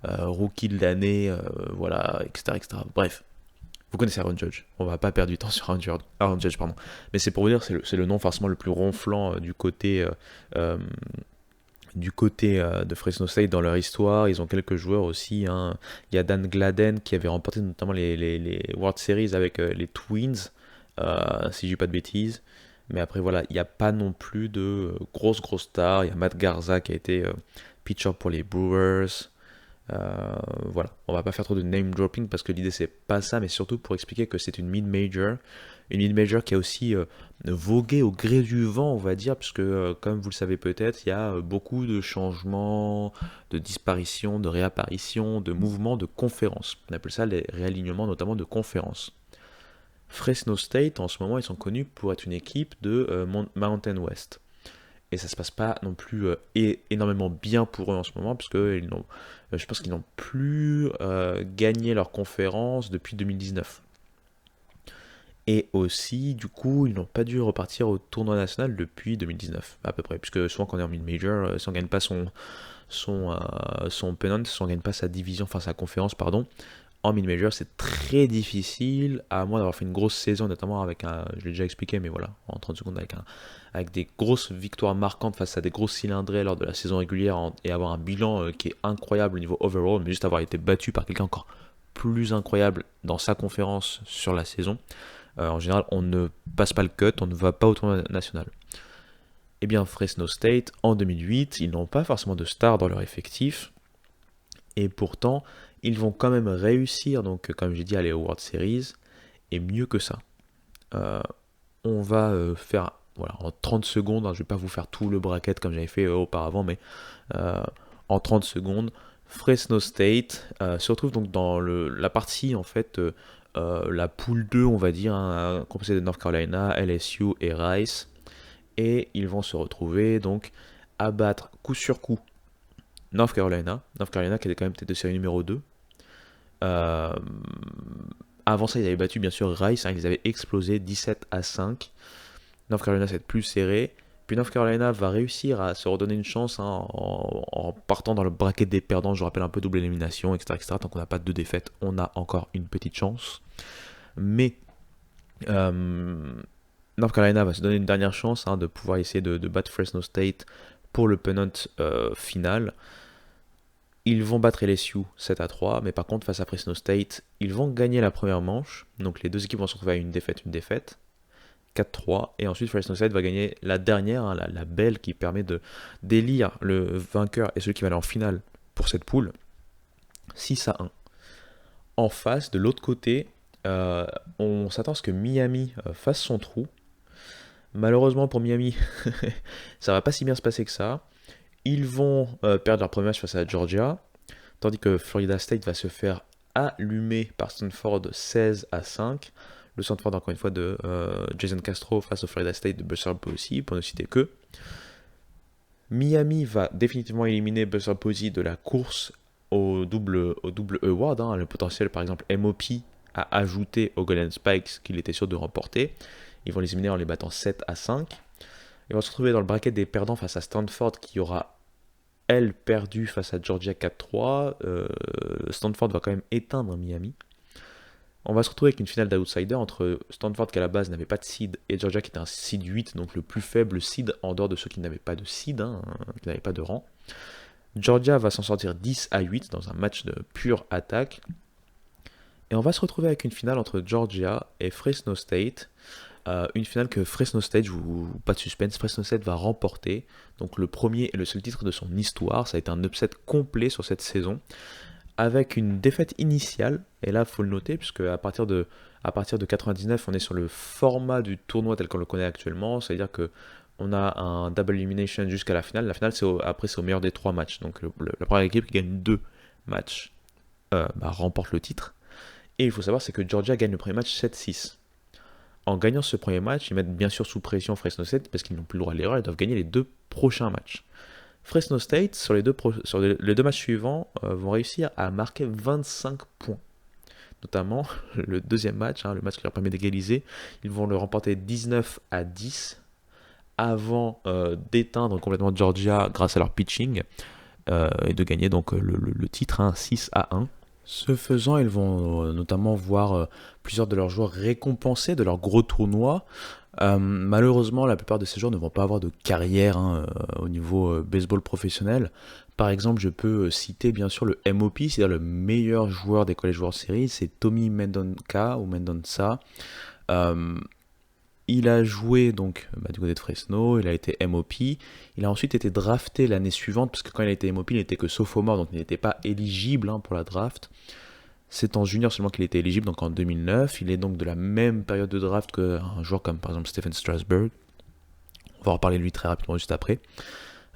rookie de l'année, voilà, etc., etc. Bref, vous connaissez Aaron Judge. On va pas perdre du temps sur Aaron Judge, pardon. Mais c'est pour vous dire, c'est le nom forcément le plus ronflant de Fresno State dans leur histoire. Ils ont quelques joueurs aussi. Il y a Dan Gladden qui avait remporté notamment les World Series avec les Twins, si je dis pas de bêtises. Mais après, voilà, il n'y a pas non plus de grosses stars. Il y a Matt Garza qui a été pitcher pour les Brewers. Voilà, on va pas faire trop de name dropping parce que l'idée c'est pas ça, mais surtout pour expliquer que c'est une mid-major qui a aussi vogué au gré du vent, on va dire, puisque comme vous le savez peut-être, il y a beaucoup de changements, de disparitions, de réapparitions, de mouvements, de conférences. On appelle ça les réalignements notamment de conférences. Fresno State, en ce moment, ils sont connus pour être une équipe de Mountain West. Et ça se passe pas non plus énormément bien pour eux en ce moment, parce que je pense qu'ils n'ont plus gagné leur conférence depuis 2019. Et aussi, du coup, ils n'ont pas dû repartir au tournoi national depuis 2019, à peu près. Puisque souvent, quand on est en mid-major, si on ne gagne pas son pennant, si on ne gagne pas sa division, enfin sa conférence, pardon, en mid-major, c'est très difficile, à moins d'avoir fait une grosse saison, notamment avec je l'ai déjà expliqué, mais voilà, en 30 secondes, avec des grosses victoires marquantes face à des grosses cylindrées lors de la saison régulière et avoir un bilan qui est incroyable au niveau overall, mais juste avoir été battu par quelqu'un encore plus incroyable dans sa conférence sur la saison. En général, on ne passe pas le cut, on ne va pas au tournoi national. Eh bien, Fresno State, en 2008, ils n'ont pas forcément de stars dans leur effectif, et pourtant, ils vont quand même réussir, donc comme j'ai dit, à aller aux World Series, et mieux que ça. On va faire, voilà, en 30 secondes, je ne vais pas vous faire tout le bracket comme j'avais fait auparavant, mais en 30 secondes, Fresno State se retrouve donc dans la partie, en fait, la poule 2, on va dire, composée de North Carolina, LSU et Rice, et ils vont se retrouver donc à battre coup sur coup North Carolina qui était quand même tête de série numéro 2, Euh, Avant ça, ils avaient battu bien sûr Rice, hein, ils les avaient explosé 17-5. North Carolina, c'est plus serré. Puis North Carolina va réussir à se redonner une chance, hein, en partant dans le bracket des perdants. Je rappelle un peu double élimination, etc. etc. Tant qu'on n'a pas de deux défaites, on a encore une petite chance. Mais euh, North Carolina va se donner une dernière chance, hein, de pouvoir essayer de battre Fresno State pour le pennant final. Ils vont battre LSU 7-3, mais par contre, face à Fresno State, ils vont gagner la première manche. Donc les deux équipes vont se retrouver à une défaite. 4-3. Et ensuite, Fresno State va gagner la dernière, hein, la belle, qui permet d'élire le vainqueur et celui qui va aller en finale pour cette poule, 6-1. En face, de l'autre côté, on s'attend à ce que Miami fasse son trou. Malheureusement pour Miami, ça va pas si bien se passer que ça. Ils vont perdre leur premier match face à Georgia, tandis que Florida State va se faire allumer par Stanford 16-5. Le Stanford, encore une fois, de Jason Castro face au Florida State de Buster Posey, pour ne citer que. Miami va définitivement éliminer Buster Posey de la course au double award, hein, le potentiel, par exemple, MOP à ajouter au Golden Spikes qu'il était sûr de remporter. Ils vont les éliminer en les battant 7-5. Ils vont se retrouver dans le bracket des perdants face à Stanford, qui aura, elle, perdu face à Georgia 4-3. Stanford va quand même éteindre Miami. On va se retrouver avec une finale d'outsider entre Stanford, qui à la base n'avait pas de seed, et Georgia, qui était un seed 8, donc le plus faible seed en dehors de ceux qui n'avaient pas de seed, hein, qui n'avaient pas de rang. Georgia va s'en sortir 10-8 dans un match de pure attaque. Et on va se retrouver avec une finale entre Georgia et Fresno State. Une finale que Fresno State, pas de suspense, Fresno State va remporter. Donc le premier et le seul titre de son histoire. Ça a été un upset complet sur cette saison, avec une défaite initiale. Et là, il faut le noter, puisque à partir de 99, on est sur le format du tournoi tel qu'on le connaît actuellement. C'est-à-dire que on a un double elimination jusqu'à la finale. La finale, après, c'est au meilleur des 3 matchs. Donc la première équipe qui gagne 2 matchs remporte le titre. Et il faut savoir, c'est que Georgia gagne le premier match 7-6. En gagnant ce premier match, ils mettent bien sûr sous pression Fresno State, parce qu'ils n'ont plus le droit à l'erreur, ils doivent gagner les 2 prochains matchs. Fresno State, sur les 2 matchs suivants, vont réussir à marquer 25 points. Notamment le deuxième match, hein, le match qui leur permet d'égaliser, ils vont le remporter 19-10, avant d'éteindre complètement Georgia grâce à leur pitching, et de gagner donc le titre, hein, 6-1. Ce faisant, ils vont notamment voir plusieurs de leurs joueurs récompensés de leur gros tournoi. Malheureusement, la plupart de ces joueurs ne vont pas avoir de carrière, hein, au niveau baseball professionnel. Par exemple, je peux citer bien sûr le MOP, c'est-à-dire le meilleur joueur des College World Series, c'est Tommy Mendonca ou Mendonça. Euh, il a joué donc du côté de Fresno, il a été MOP. Il a ensuite été drafté l'année suivante, parce que quand il a été MOP, il n'était que sophomore, donc il n'était pas éligible, hein, pour la draft. C'est en junior seulement qu'il était éligible, donc en 2009. Il est donc de la même période de draft qu'un joueur comme par exemple Stephen Strasburg. On va en reparler de lui très rapidement juste après.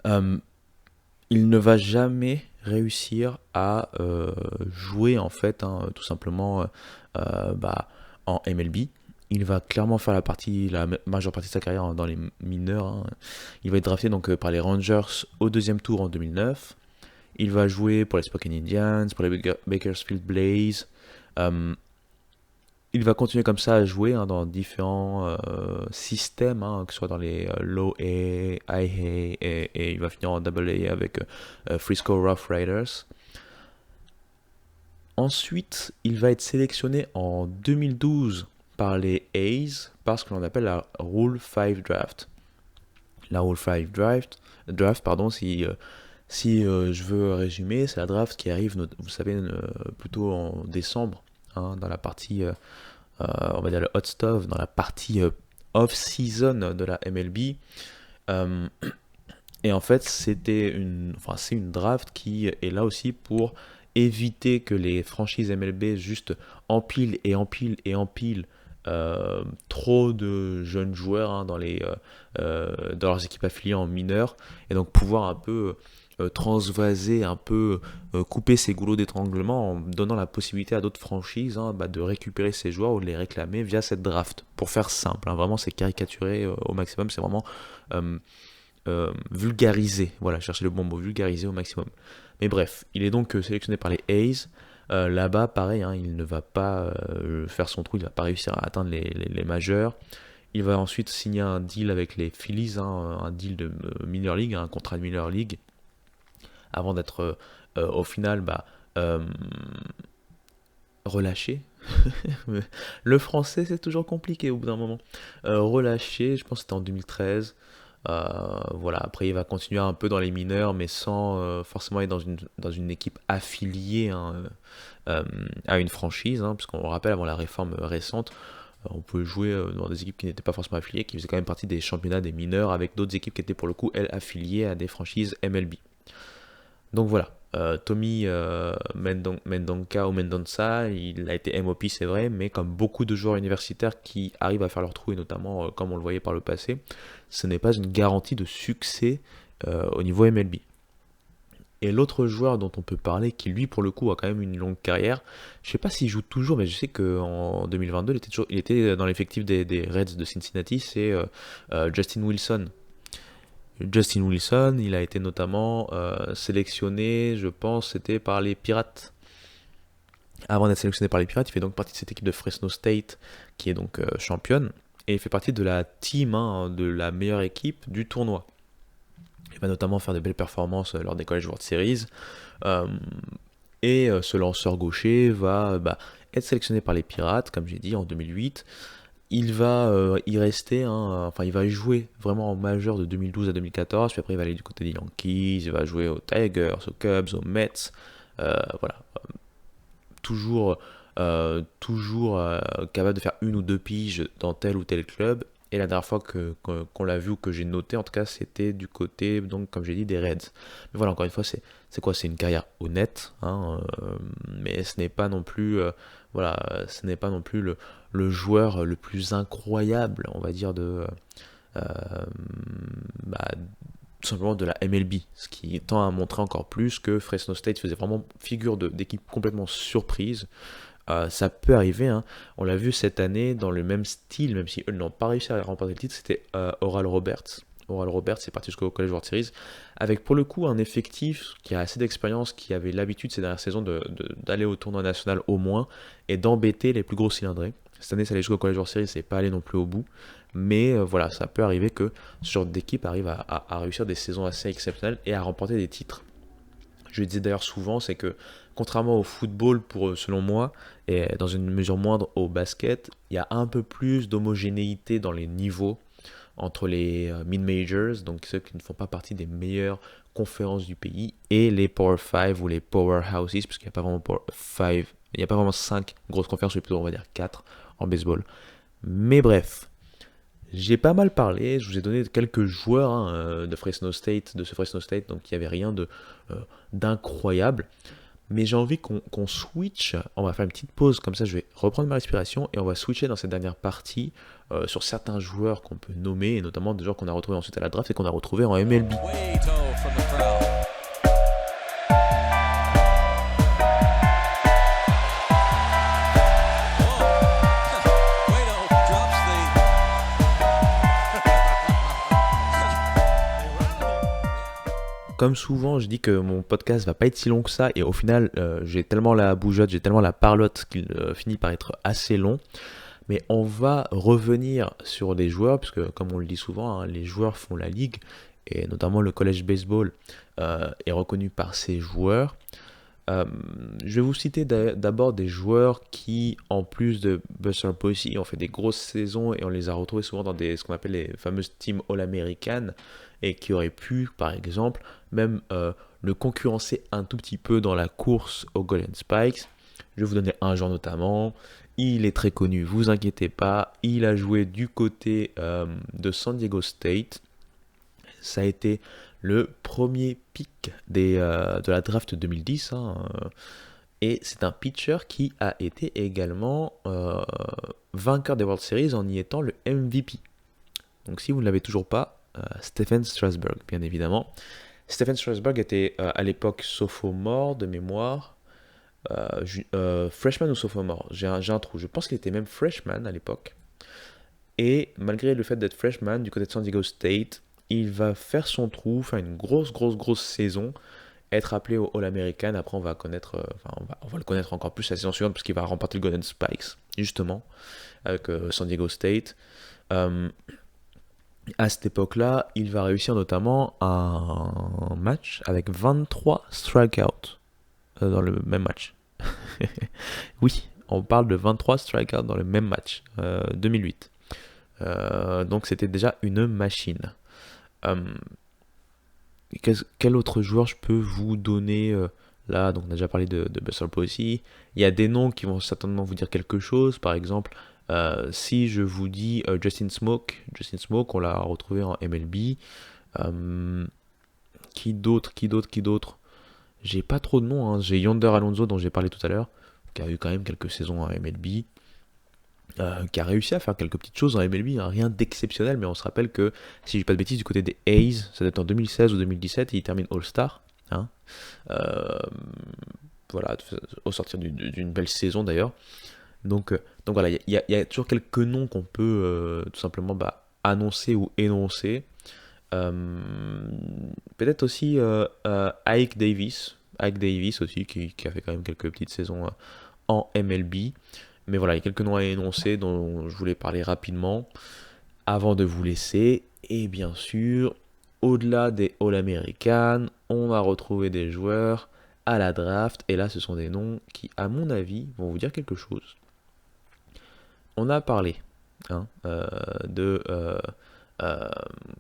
Euh, il ne va jamais réussir à jouer en fait, hein, tout simplement en MLB. Il va clairement faire la majeure partie de sa carrière dans les mineurs, hein. Il va être drafté donc par les Rangers au deuxième tour en 2009. Il va jouer pour les Spokane Indians, pour les Bakersfield Blaze. Euh, il va continuer comme ça à jouer, hein, dans différents systèmes, hein, que ce soit dans les Low A, High A, et il va finir en Double A avec Frisco Rough Riders. Ensuite, il va être sélectionné en 2012 par les A's par ce que l'on appelle la Rule 5 Draft. La Rule 5 Draft, pardon, si je veux résumer, c'est la draft qui arrive, vous savez, plutôt en décembre, hein, dans la partie, on va dire le hot stuff, dans la partie off-season de la MLB. Euh, et en fait, c'est une draft qui est là aussi pour éviter que les franchises MLB juste empilent et empilent et empilent trop de jeunes joueurs, hein, dans leurs équipes affiliées en mineurs, et donc pouvoir un peu transvaser, un peu couper ces goulots d'étranglement en donnant la possibilité à d'autres franchises, hein, de récupérer ces joueurs ou de les réclamer via cette draft. Pour faire simple, hein, vraiment c'est caricaturé au maximum, c'est vraiment vulgarisé, voilà, cherchez le bon mot, vulgarisé au maximum. Mais bref, il est donc sélectionné par les A's. Là-bas, pareil, hein, il ne va pas faire son trou, il ne va pas réussir à atteindre les majeurs. Il va ensuite signer un deal avec les Phillies, hein, un deal de minor league, un contrat de minor league, avant d'être au final euh, relâché. Le français, c'est toujours compliqué au bout d'un moment. Relâché, je pense que c'était en 2013. Voilà, après il va continuer un peu dans les mineurs, mais sans forcément être dans une équipe affiliée, hein, euh, à une franchise, hein, parce qu'on rappelle avant la réforme récente, on pouvait jouer dans des équipes qui n'étaient pas forcément affiliées, qui faisaient quand même partie des championnats des mineurs, avec d'autres équipes qui étaient pour le coup, elles, affiliées à des franchises MLB. Donc voilà, Tommy Mendonca ou Mendonça, il a été MOP c'est vrai, mais comme beaucoup de joueurs universitaires qui arrivent à faire leur trou, et notamment comme on le voyait par le passé, ce n'est pas une garantie de succès au niveau MLB. Et l'autre joueur dont on peut parler, qui lui pour le coup a quand même une longue carrière, je ne sais pas s'il joue toujours, mais je sais qu'en 2022 il était dans l'effectif des Reds de Cincinnati, c'est Justin Wilson. Justin Wilson, il a été notamment sélectionné, je pense, c'était par les Pirates. Avant d'être sélectionné par les Pirates, il fait donc partie de cette équipe de Fresno State qui est donc championne. Et il fait partie de la team, hein, de la meilleure équipe du tournoi. Il va notamment faire de belles performances lors des College World Series. Euh, ce lanceur gaucher va être sélectionné par les Pirates, comme j'ai dit, en 2008. Il va y rester, hein, enfin il va jouer vraiment en majeur de 2012 à 2014, puis après il va aller du côté des Yankees, il va jouer aux Tigers, aux Cubs, aux Mets, voilà, toujours capable de faire une ou deux piges dans tel ou tel club. Et la dernière fois qu'on l'a vu ou que j'ai noté, en tout cas, c'était du côté, donc comme j'ai dit, des Reds. Mais voilà, encore une fois, c'est quoi? C'est une carrière honnête, hein, mais ce n'est pas non plus, voilà, ce n'est pas non plus le joueur le plus incroyable, on va dire, euh, bah, tout simplement de la MLB, ce qui tend à montrer encore plus que Fresno State faisait vraiment figure d'équipe complètement surprise. Ça peut arriver, hein. On l'a vu cette année dans le même style, même si eux n'ont pas réussi à remporter le titre, c'était Oral Roberts. Oral Roberts est parti jusqu'au College World Series, avec pour le coup un effectif qui a assez d'expérience, qui avait l'habitude ces dernières saisons d'aller au tournoi national au moins, et d'embêter les plus gros cylindrés. Cette année, ça allait jusqu'au College World Series, c'est pas allé non plus au bout. Mais voilà, ça peut arriver que ce genre d'équipe arrive à réussir des saisons assez exceptionnelles et à remporter des titres. Je le disais d'ailleurs souvent, c'est que contrairement au football, selon moi, et dans une mesure moindre au basket, il y a un peu plus d'homogénéité dans les niveaux entre les mid-majors, donc ceux qui ne font pas partie des meilleures conférences du pays, et les Power 5 ou les Powerhouses, parce qu'il n'y a pas vraiment Power 5, il n'y a pas vraiment 5 grosses conférences, mais plutôt on va dire 4 en baseball. Mais bref, j'ai pas mal parlé, je vous ai donné quelques joueurs, hein, de Fresno State, de ce Fresno State, donc il n'y avait rien euh, d'incroyable. Mais j'ai envie qu'on switch, on va faire une petite pause, comme ça je vais reprendre ma respiration et on va switcher dans cette dernière partie sur certains joueurs qu'on peut nommer, et notamment des joueurs qu'on a retrouvés ensuite à la draft et qu'on a retrouvés en MLB. Comme souvent, je dis que mon podcast va pas être si long que ça, et au final, j'ai tellement la bougeotte, j'ai tellement la parlotte qu'il finit par être assez long. Mais on va revenir sur les joueurs, puisque comme on le dit souvent, hein, les joueurs font la ligue, et notamment le college baseball est reconnu par ses joueurs. Euh, je vais vous citer d'abord des joueurs qui, en plus de Buster Posey, ont fait des grosses saisons et on les a retrouvés souvent dans ce qu'on appelle les fameuses teams All-American et qui auraient pu, par exemple, même le concurrencer un tout petit peu dans la course aux Golden Spikes. Je vais vous donner un joueur notamment. Il est très connu, vous inquiétez pas. Il a joué du côté de San Diego State. Ça a été le premier pick de la draft 2010, hein, et c'est un pitcher qui a été également vainqueur des World Series en y étant le MVP. Donc si vous ne l'avez toujours pas, Stephen Strasburg, bien évidemment. Stephen Strasburg était à l'époque sophomore de mémoire, freshman ou sophomore, j'ai un trou. Je pense qu'il était même freshman à l'époque. Et malgré le fait d'être freshman du côté de San Diego State, il va faire son trou, faire une grosse saison être appelé au All-American. Après, on va connaître, on va le connaître encore plus la saison suivante parce qu'il va remporter le Golden Spikes, justement, avec San Diego State. Euh, à cette époque-là, il va réussir notamment un match avec 23 strikeouts dans le même match. Oui, on parle de 23 strikeouts dans le même match, 2008. Donc c'était déjà une machine. Euh, quel autre joueur je peux vous donner là? Donc on a déjà parlé de Buster Posey. Il y a des noms qui vont certainement vous dire quelque chose. Par exemple, si je vous dis Justin Smoke, on l'a retrouvé en MLB. Euh, qui d'autre? J'ai pas trop de noms, hein. J'ai Yonder Alonso dont j'ai parlé tout à l'heure, qui a eu quand même quelques saisons en MLB, qui a réussi à faire quelques petites choses en MLB, hein. Rien d'exceptionnel, mais on se rappelle que, si je dis pas de bêtises, du côté des A's, ça doit être en 2016 ou 2017, il termine All-Star, hein. Euh, voilà, au sortir d'une belle saison d'ailleurs. Donc voilà, il y a toujours quelques noms qu'on peut tout simplement annoncer ou énoncer. Euh, Peut-être aussi Ike Davis. Ike Davis aussi, qui a fait quand même quelques petites saisons en MLB. Mais voilà, il y a quelques noms à énoncer dont je voulais parler rapidement avant de vous laisser. Et bien sûr, au-delà des All-American, on va retrouver des joueurs à la draft. Et là, ce sont des noms qui, à mon avis, vont vous dire quelque chose. On a parlé de euh,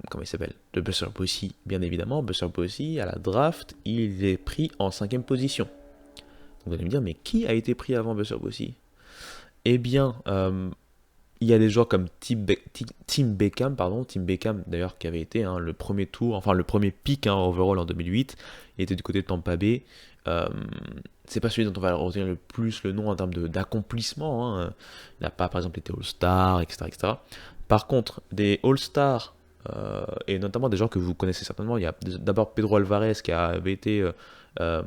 comment il s'appelle, de Buster Posey, bien évidemment. Buster Posey, à la draft, il est pris en 5e position. Vous allez me dire, mais qui a été pris avant Buster Posey? Eh bien, il y a des joueurs comme Tim Beckham, d'ailleurs, qui avait été le premier tour, enfin le premier pick overall en 2008. Il était du côté de Tampa Bay. Euh, c'est pas celui dont on va retenir le plus le nom en termes d'accomplissement, hein. Il n'a pas, par exemple, été All-Star, etc., etc. Par contre, des All-Stars, et notamment des gens que vous connaissez certainement, il y a d'abord Pedro Alvarez qui avait été euh,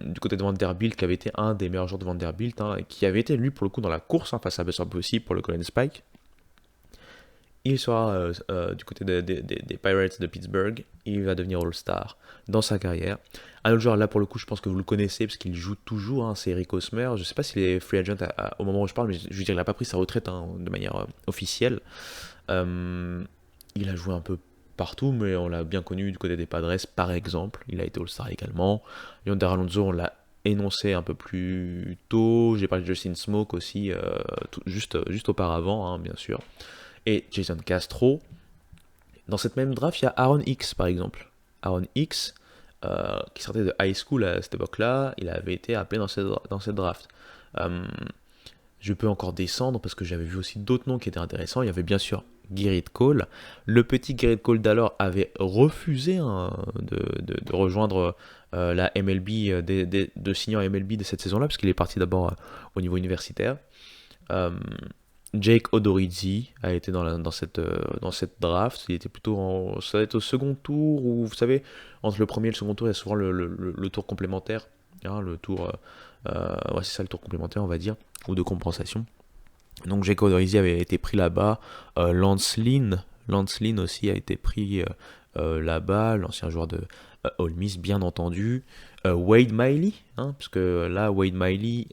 du côté de Vanderbilt, qui avait été un des meilleurs joueurs de Vanderbilt, hein, et qui avait été lui pour le coup dans la course, face à Buster Posey pour le Golden Spike. Il sera du côté des Pirates de Pittsburgh. Il va devenir All-Star dans sa carrière. Un autre joueur, là pour le coup, je pense que vous le connaissez parce qu'il joue toujours, hein, c'est Eric Hosmer. Je ne sais pas s'il est free agent au moment où je parle, mais je veux dire, il n'a pas pris sa retraite, hein, de manière officielle. Euh, il a joué un peu partout, mais on l'a bien connu du côté des Padres, par exemple. Il a été All-Star également. Yonder Alonso, on l'a énoncé un peu plus tôt. J'ai parlé de Justin Smoke aussi, juste auparavant, hein, bien sûr. Et Jason Castro. Dans cette même draft, il y a Aaron Hicks, par exemple. Aaron Hicks, qui sortait de high school à cette époque-là, il avait été appelé dans cette draft. Euh, je peux encore descendre parce que j'avais vu aussi d'autres noms qui étaient intéressants. Il y avait bien sûr Gerrit Cole. Le petit Gerrit Cole d'alors avait refusé, de rejoindre la MLB, de signer en MLB de cette saison-là, parce qu'il est parti d'abord au niveau universitaire. Euh, Jake Odorizzi a été dans cette draft. Il était plutôt ça va être au second tour, ou vous savez, entre le premier et le second tour, il y a souvent le tour complémentaire, hein, le tour, ouais, c'est ça, le tour complémentaire, on va dire, ou de compensation. Donc Jake Odorizzi avait été pris là-bas. Lance Lynn aussi a été pris là-bas, l'ancien joueur de Ole Miss, bien entendu. Wade Miley, hein, parce que là, Wade Miley,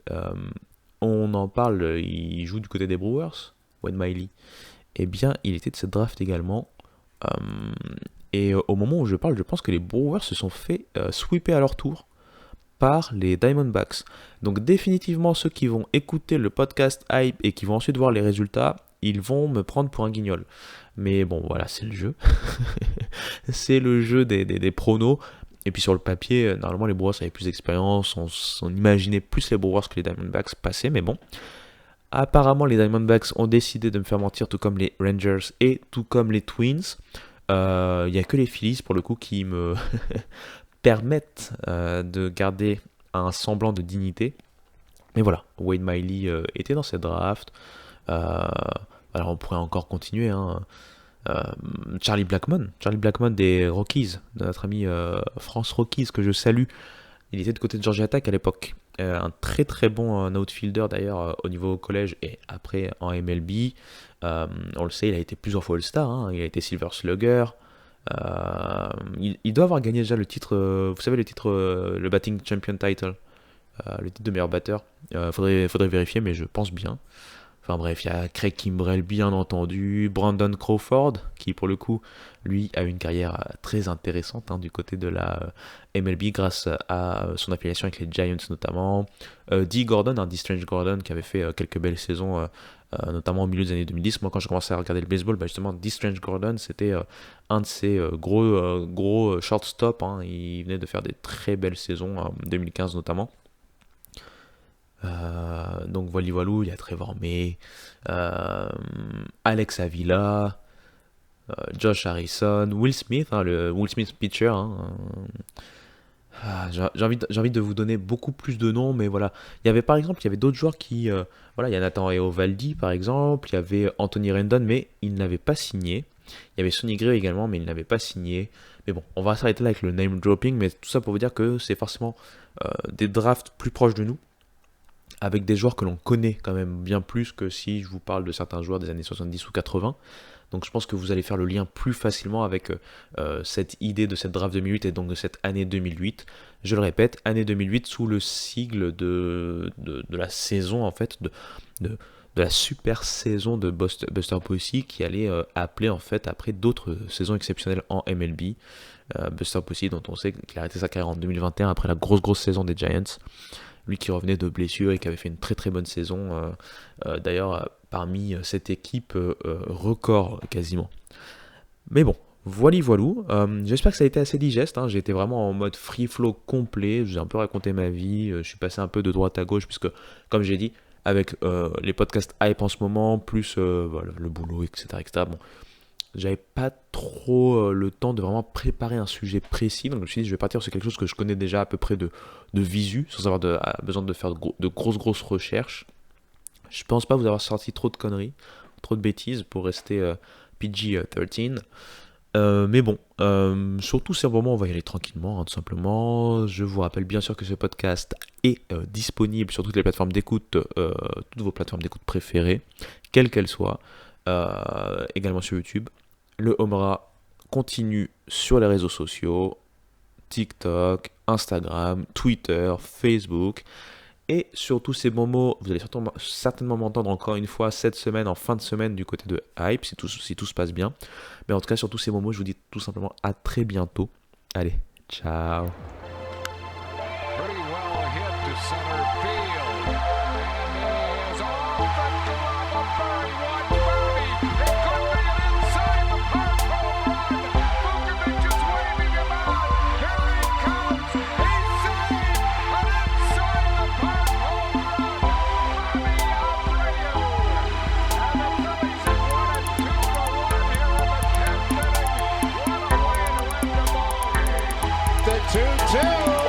on en parle, il joue du côté des Brewers, Wade Miley. Eh bien, il était de cette draft également. Et au moment où je parle, je pense que les Brewers se sont fait sweeper à leur tour par les Diamondbacks. Donc définitivement, ceux qui vont écouter le podcast Hype et qui vont ensuite voir les résultats, ils vont me prendre pour un guignol. Mais bon, voilà, c'est le jeu. C'est le jeu des pronos. Et puis sur le papier, normalement les Brewers avaient plus d'expérience, on imaginait plus les Brewers que les Diamondbacks passaient, mais bon. Apparemment les Diamondbacks ont décidé de me faire mentir, tout comme les Rangers et tout comme les Twins. Il n'y a que les Phillies pour le coup qui me permettent de garder un semblant de dignité. Mais voilà, Wade Miley était dans cette draft. Alors on pourrait encore continuer, hein. Charlie Blackmon des Rockies, de notre ami France Rockies, que je salue. Il était de côté de Georgia Tech à l'époque. Un très très bon outfielder d'ailleurs au niveau collège et après en MLB. On le sait, il a été plusieurs fois All-Star, hein. Il a été Silver Slugger. Il doit avoir gagné déjà le titre, vous savez, le titre, le batting champion title, le titre de meilleur batteur. Faudrait vérifier, mais je pense bien. Enfin bref, il y a Craig Kimbrell bien entendu, Brandon Crawford qui pour le coup lui a une carrière très intéressante du côté de la MLB grâce à son affiliation avec les Giants notamment. Dee Gordon, Dee Strange Gordon qui avait fait quelques belles saisons notamment au milieu des années 2010. Moi quand je commençais à regarder le baseball, justement Dee Strange Gordon c'était un de ces gros shortstop. Il venait de faire des très belles saisons en 2015 notamment. Donc voilou, il y a Trevor May, Alex Avila, Josh Harrison, Will Smith, le Will Smith pitcher. J'ai envie de vous donner beaucoup plus de noms, mais voilà. Il y avait d'autres joueurs qui, voilà, il y a Nathan Eovaldi par exemple, il y avait Anthony Rendon, mais il n'avait pas signé. Il y avait Sonny Gray également, mais il n'avait pas signé. Mais bon, on va s'arrêter là avec le name dropping, mais tout ça pour vous dire que c'est forcément des drafts plus proches de nous, avec des joueurs que l'on connaît quand même bien plus que si je vous parle de certains joueurs des années 70 ou 80. Donc je pense que vous allez faire le lien plus facilement avec cette idée de cette draft 2008 et donc de cette année 2008. Je le répète, année 2008 sous le sigle de la saison en fait, de la super saison de Buster Posey qui allait appeler en fait après d'autres saisons exceptionnelles en MLB. Buster Posey dont on sait qu'il a arrêté sa carrière en 2021 après la grosse saison des Giants. Lui qui revenait de blessure et qui avait fait une très très bonne saison, d'ailleurs parmi cette équipe record quasiment. Mais bon, voilou. J'espère que ça a été assez digeste. J'ai été vraiment en mode free flow complet. J'ai un peu raconté ma vie. Je suis passé un peu de droite à gauche puisque, comme j'ai dit, avec les podcasts hype en ce moment, plus voilà, le boulot, etc. Bon, j'avais pas trop le temps de vraiment préparer un sujet précis, donc je me suis dit je vais partir sur quelque chose que je connais déjà à peu près de visu, sans avoir besoin de faire de grosses recherches. Je pense pas vous avoir sorti trop de conneries, trop de bêtises pour rester PG-13. Mais bon, surtout ces moments on va y aller tranquillement, tout simplement. Je vous rappelle bien sûr que ce podcast est disponible sur toutes les plateformes d'écoute, toutes vos plateformes d'écoute préférées, quelles qu'elles soient, également sur YouTube. Le Homera continue sur les réseaux sociaux, TikTok, Instagram, Twitter, Facebook. Et sur tous ces moments, vous allez certainement m'entendre encore une fois cette semaine, en fin de semaine, du côté de Hype, si tout se passe bien. Mais en tout cas, sur tous ces moments, je vous dis tout simplement à très bientôt. Allez, ciao. The 2-2.